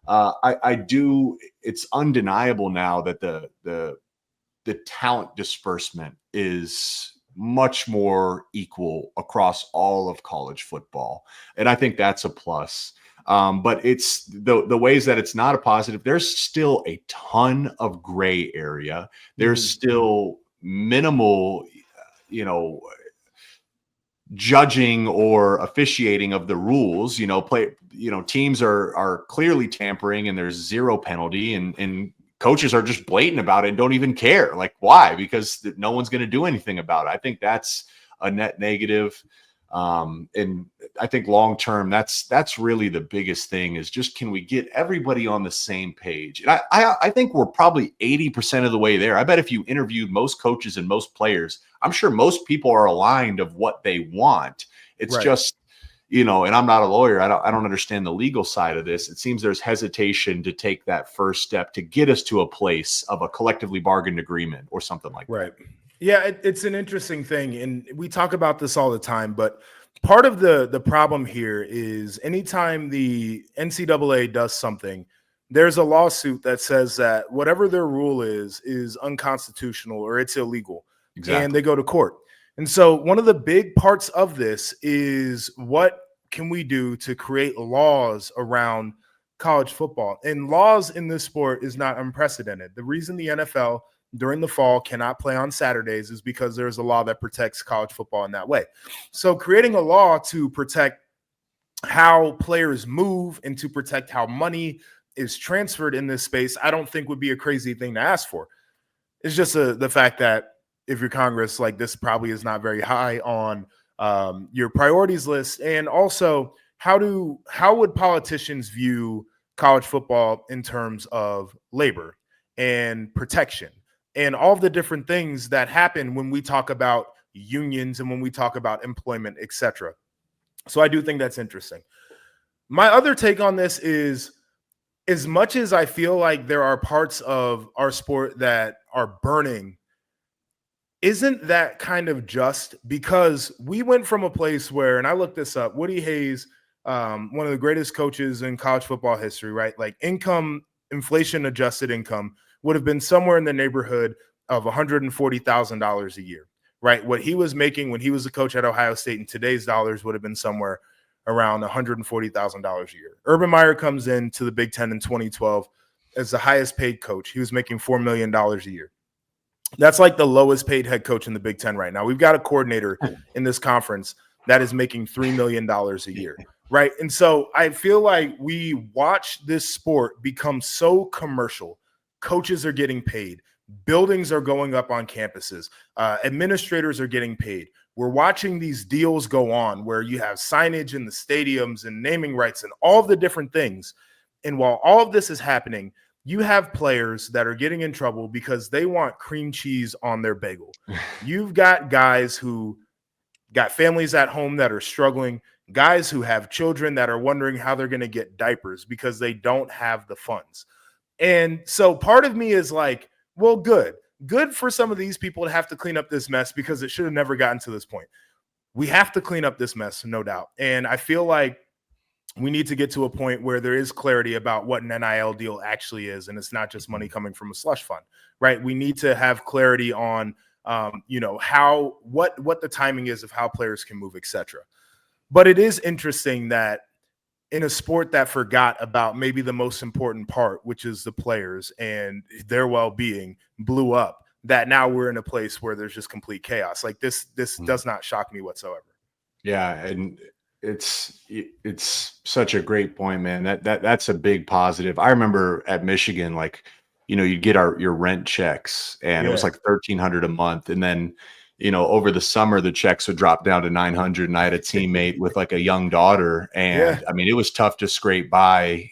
It's undeniable now that the talent disbursement is much more equal across all of college football, and I think that's a plus. But it's the ways that it's not a positive. There's still a ton of gray area. There's still minimal, judging or officiating of the rules. Teams are clearly tampering, and there's zero penalty, and coaches are just blatant about it and don't even care. Like, why? Because no one's going to do anything about it. I think that's a net negative. And I think long term, that's really the biggest thing, is just, can we get everybody on the same page? And I think we're probably 80% of the way there. I bet if you interviewed most coaches and most players, I'm sure most people are aligned of what they want. It's just, and I'm not a lawyer. I don't understand the legal side of this. It seems there's hesitation to take that first step to get us to a place of a collectively bargained agreement or something like that. Right. Yeah, it's an interesting thing, and we talk about this all the time, but part of the problem here is anytime the NCAA does something, there's a lawsuit that says that whatever their rule is unconstitutional or it's illegal. Exactly. And they go to court. And so one of the big parts of this is, what can we do to create laws around college football? And laws in this sport is not unprecedented. The reason the NFL during the fall cannot play on Saturdays is because there's a law that protects college football in that way. So creating a law to protect how players move and to protect how money is transferred in this space, I don't think would be a crazy thing to ask for. It's just the fact that if you're Congress, like, this probably is not very high on your priorities list. And also, how would politicians view college football in terms of labor and protection and all the different things that happen when we talk about unions and when we talk about employment, etc. So I do think that's interesting. My other take on this is, as much as I feel like there are parts of our sport that are burning, isn't that kind of just because we went from a place where, and I looked this up, Woody Hayes, one of the greatest coaches in college football history, right? Like, inflation adjusted income would have been somewhere in the neighborhood of $140,000 a year, right? What he was making when he was a coach at Ohio State in today's dollars would have been somewhere around $140,000 a year. Urban Meyer comes into the Big Ten in 2012 as the highest paid coach. He was making $4 million a year. That's like the lowest paid head coach in the Big Ten right now. We've got a coordinator in this conference that is making $3 million a year, right? And so I feel like we watch this sport become so commercial. Coaches are getting paid. Buildings are going up on campuses. Administrators are getting paid. We're watching these deals go on where you have signage in the stadiums and naming rights and all the different things. And while all of this is happening, you have players that are getting in trouble because they want cream cheese on their bagel. You've got guys who got families at home that are struggling, guys who have children that are wondering how they're going to get diapers because they don't have the funds. And so part of me is like, well, good for some of these people to have to clean up this mess, because it should have never gotten to this point. We have to clean up this mess, no doubt. And I feel like we need to get to a point where there is clarity about what an NIL deal actually is, and it's not just money coming from a slush fund, right? We need to have clarity on, what the timing is of how players can move, etc. But it is interesting that in a sport that forgot about maybe the most important part, which is the players and their well-being, blew up, that now we're in a place where there's just complete chaos. Like, this does not shock me whatsoever. Yeah, and it's such a great point, man. That's a big positive. I remember at Michigan, like, you'd get your rent checks, and it was like $1,300 a month, and then over the summer, the checks would drop down to 900. And I had a teammate with like a young daughter. And Yeah. I mean, it was tough to scrape by,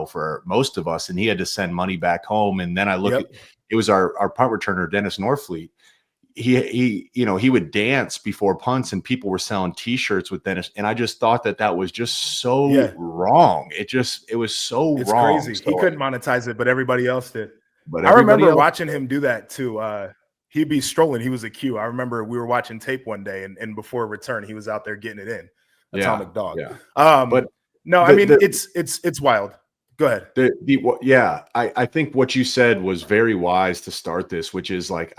for most of us. And he had to send money back home. And then I look at, Yep. it was our punt returner, Dennis Norfleet. He would dance before punts and people were selling t-shirts with Dennis. And I just thought that was just so Yeah. wrong. It was so It's wrong. crazy. He So, couldn't monetize it, but everybody else did. but I everybody remember else, watching him do that too. He'd be strolling. He was a Q. I remember we were watching tape one day, and before return, he was out there getting it in. yeah, Atomic Dog. yeah. But No, I mean it's wild. Go ahead. I think what you said was very wise to start this, which is like,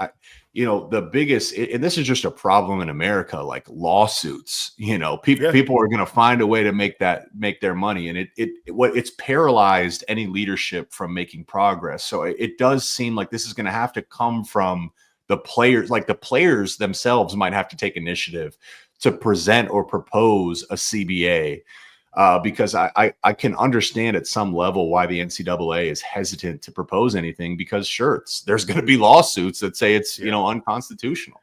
the biggest, and this is just a problem in America, like lawsuits. People are going to find a way to make their money, and it's paralyzed any leadership from making progress. So it does seem like this is going to have to come from the players. Like the players themselves might have to take initiative to present or propose a CBA. Because I can understand at some level why the NCAA is hesitant to propose anything, because sure, there's going to be lawsuits that say it's unconstitutional.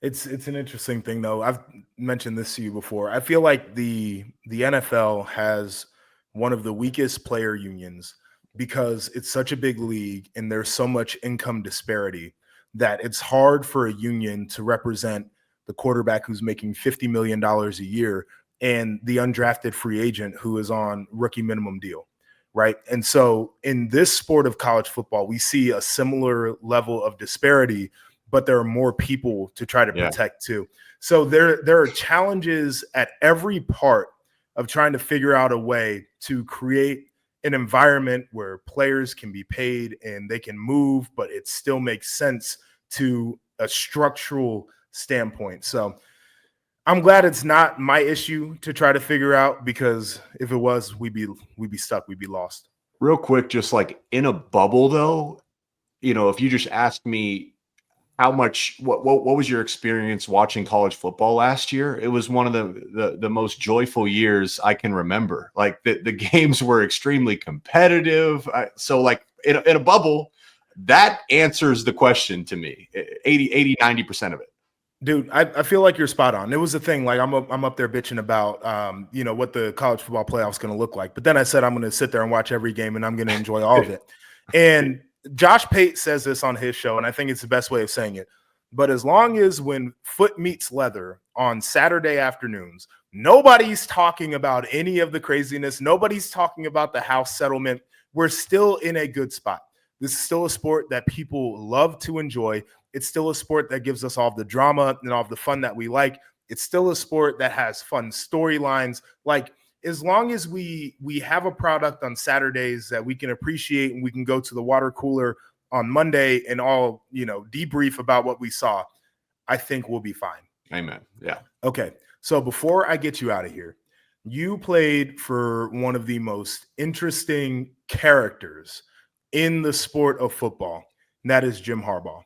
It's an interesting thing though. I've mentioned this to you before. I feel like the NFL has one of the weakest player unions because it's such a big league and there's so much income disparity that it's hard for a union to represent the quarterback who's making $50 million a year and the undrafted free agent who is on rookie minimum deal, right? And so in this sport of college football, we see a similar level of disparity, but there are more people to try to protect too. So there are challenges at every part of trying to figure out a way to create an environment where players can be paid and they can move, but it still makes sense to a structural standpoint. So I'm glad it's not my issue to try to figure out, because if it was, we'd be stuck. We'd be lost. Real quick, just like in a bubble though, if you just asked me what was your experience watching college football last year? It was one of the most joyful years I can remember. Like the games were extremely competitive. So like in a bubble, that answers the question to me. 90% of it. Dude, I feel like you're spot on. It was a thing. Like I'm up there bitching about what the college football playoff's going to look like. But then I said I'm going to sit there and watch every game and I'm going to enjoy all of it. And Josh Pate says this on his show, and I think it's the best way of saying it. But as long as when foot meets leather on Saturday afternoons, nobody's talking about any of the craziness. Nobody's talking about the house settlement. We're still in a good spot. This is still a sport that people love to enjoy. It's still a sport that gives us all the drama and all the fun that we like. It's still a sport that has fun storylines. Like, as long as we have a product on Saturdays that we can appreciate and we can go to the water cooler on Monday and all, debrief about what we saw, I think we'll be fine. Amen. Yeah. Okay. So before I get you out of here, you played for one of the most interesting characters in the sport of football, and that is Jim Harbaugh.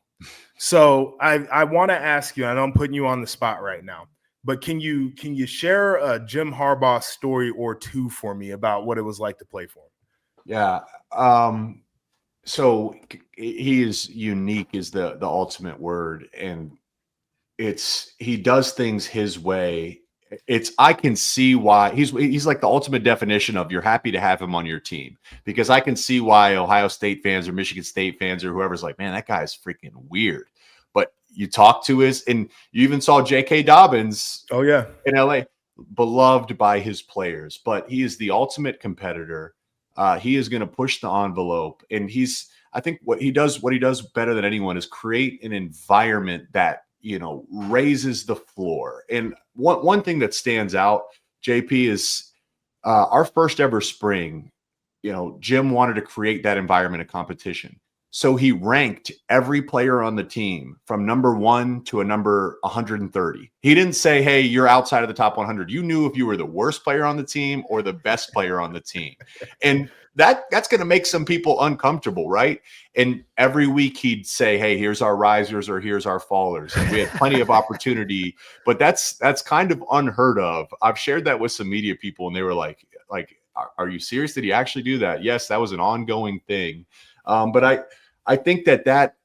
So I want to ask you, I know I'm putting you on the spot right now, but can you share a Jim Harbaugh story or two for me about what it was like to play for him? Yeah. So he is unique is the ultimate word. And he does things his way. I can see why he's like the ultimate definition of you're happy to have him on your team, because I can see why Ohio State fans or Michigan State fans or whoever's like, man, that guy is freaking weird. But you talk to and you even saw J.K. Dobbins. Oh yeah. In LA, beloved by his players, but he is the ultimate competitor. He is going to push the envelope, and I think what he does better than anyone is create an environment that raises the floor. And one thing that stands out, JP, is our first ever spring. Jim wanted to create that environment of competition. So he ranked every player on the team from number 1 to a number 130. He didn't say, hey, you're outside of the top 100. You knew if you were the worst player on the team or the best player on the team. And that's going to make some people uncomfortable, right? And every week he'd say, hey, here's our risers or here's our fallers. And we had plenty of opportunity, but that's kind of unheard of. I've shared that with some media people, and they were like, are you serious? Did he actually do that? Yes, that was an ongoing thing. But I think that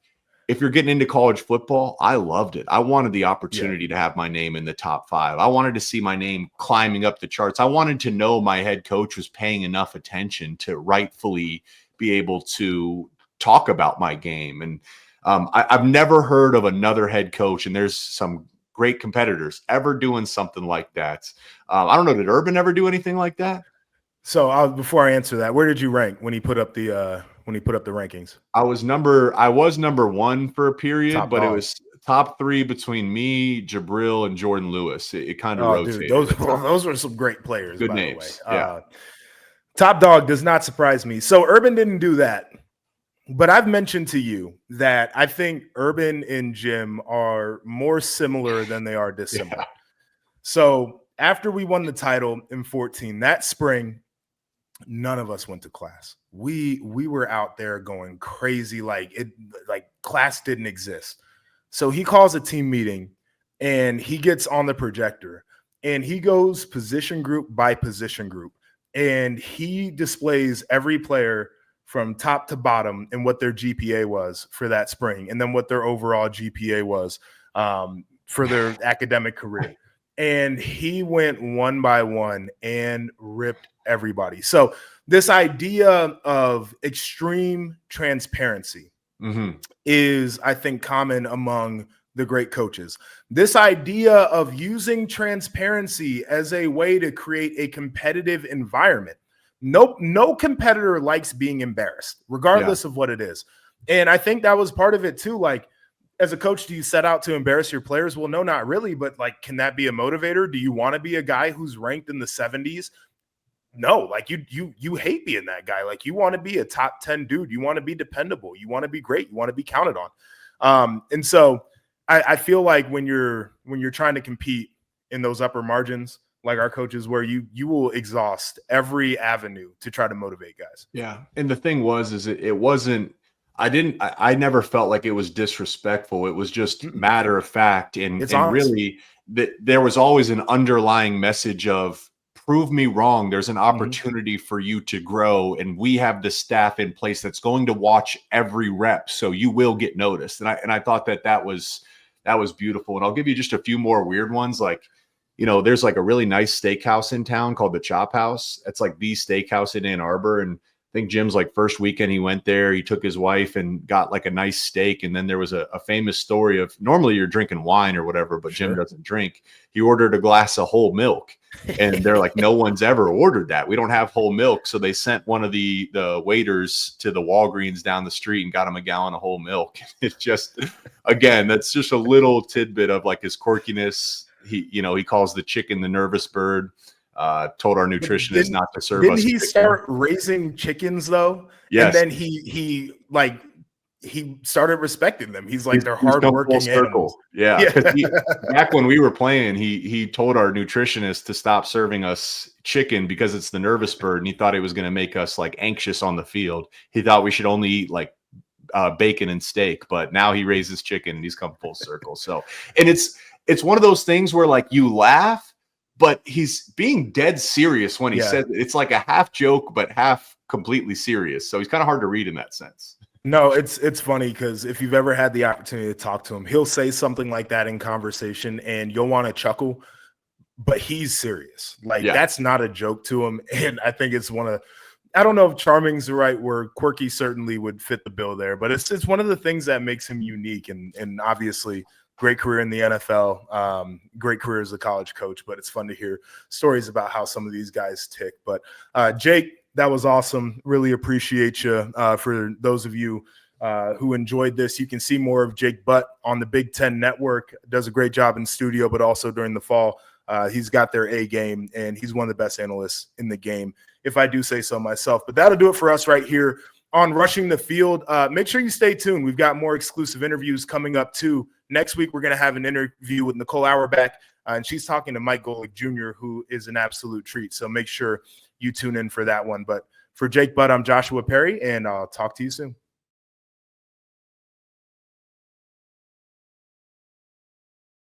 if you're getting into college football, I loved it. I wanted the Yeah. opportunity to have my name in the top 5. I wanted to see my name climbing up the charts. I wanted to know my head coach was paying enough attention to rightfully be able to talk about my game. And I've never heard of another head coach, and there's some great competitors, ever doing something like that. I don't know. Did Urban ever do anything like that? So before I answer that, where did you rank when he put up the rankings? I was number 1 for a period, Top but it dog. was top 3 between me, Jabril, and Jordan Lewis. It kind of Oh, dude, rotated. those were some great players, Good by names. the way. Yeah. Top dog does not surprise me. So Urban didn't do that, but I've mentioned to you that I think Urban and Jim are more similar than they are dissimilar. Yeah. So after we won the title in 2014, that spring, none of us went to class. We were out there going crazy, like class didn't exist. So he calls a team meeting and he gets on the projector and he goes position group by position group and he displays every player from top to bottom and what their GPA was for that spring and then what their overall GPA was for their academic career. And he went one by one and ripped everybody. So this idea of extreme transparency is, I think, common among the great coaches. This idea of using transparency as a way to create a competitive environment. No competitor likes being embarrassed, regardless of what it is. And I think that was part of it too. Like, as a coach, do you set out to embarrass your players? Well, no, not really. But like, can that be a motivator? Do you want to be a guy who's ranked in the 70s? No, like you hate being that guy. Like, you want to be a top 10 dude. You want to be dependable. You want to be great. You want to be counted on. And so I feel like when you're trying to compete in those upper margins, like our coaches, where you will exhaust every avenue to try to motivate guys. Yeah. And the thing was, it wasn't, I never felt like it was disrespectful. It was just matter of fact. And really there was always an underlying message of, prove me wrong. There's an opportunity for you to grow. And we have the staff in place that's going to watch every rep. So you will get noticed. And I thought that was beautiful. And I'll give you just a few more weird ones. Like, you know, there's like a really nice steakhouse in town called the Chop House. It's like the steakhouse in Ann Arbor. And I think Jim's like first weekend he went there, he took his wife and got like a nice steak. And then there was a famous story of, normally you're drinking wine or whatever, but Jim doesn't drink. He ordered a glass of whole milk. And they're like, no one's ever ordered that. We don't have whole milk. So they sent one of the waiters to the Walgreens down the street and got him a gallon of whole milk. It's just, again, that's just a little tidbit of like his quirkiness. He calls the chicken the nervous bird. Told our nutritionist not to serve us. Didn't he start raising chickens though? Yes. And then he started respecting them. He's like, they're hardworking animals. Yeah. Back when we were playing, he told our nutritionist to stop serving us chicken because it's the nervous bird, and he thought it was going to make us like anxious on the field. He thought we should only eat like bacon and steak, but now he raises chicken and he's come full circle. So, and it's one of those things where like you laugh, but he's being dead serious when he says it. It's like a half joke, but half completely serious. So he's kind of hard to read in that sense. No, it's funny because if you've ever had the opportunity to talk to him, he'll say something like that in conversation and you'll want to chuckle, but he's serious. Like that's not a joke to him. And I think it's I don't know if charming's the right word. Quirky certainly would fit the bill there, but it's one of the things that makes him unique and obviously great career in the NFL, great career as a college coach, but it's fun to hear stories about how some of these guys tick. But Jake, that was awesome. Really appreciate you. For those of you who enjoyed this, you can see more of Jake Butt on the Big Ten Network. Does a great job in studio, but also during the fall. He's got their A game, and he's one of the best analysts in the game, if I do say so myself. But that'll do it for us right here on Rushing the Field. Make sure you stay tuned. We've got more exclusive interviews coming up, too. Next week, we're going to have an interview with Nicole Auerbach, and she's talking to Mike Golick Jr., who is an absolute treat. So make sure you tune in for that one. But for Jake Butt, I'm Joshua Perry, and I'll talk to you soon.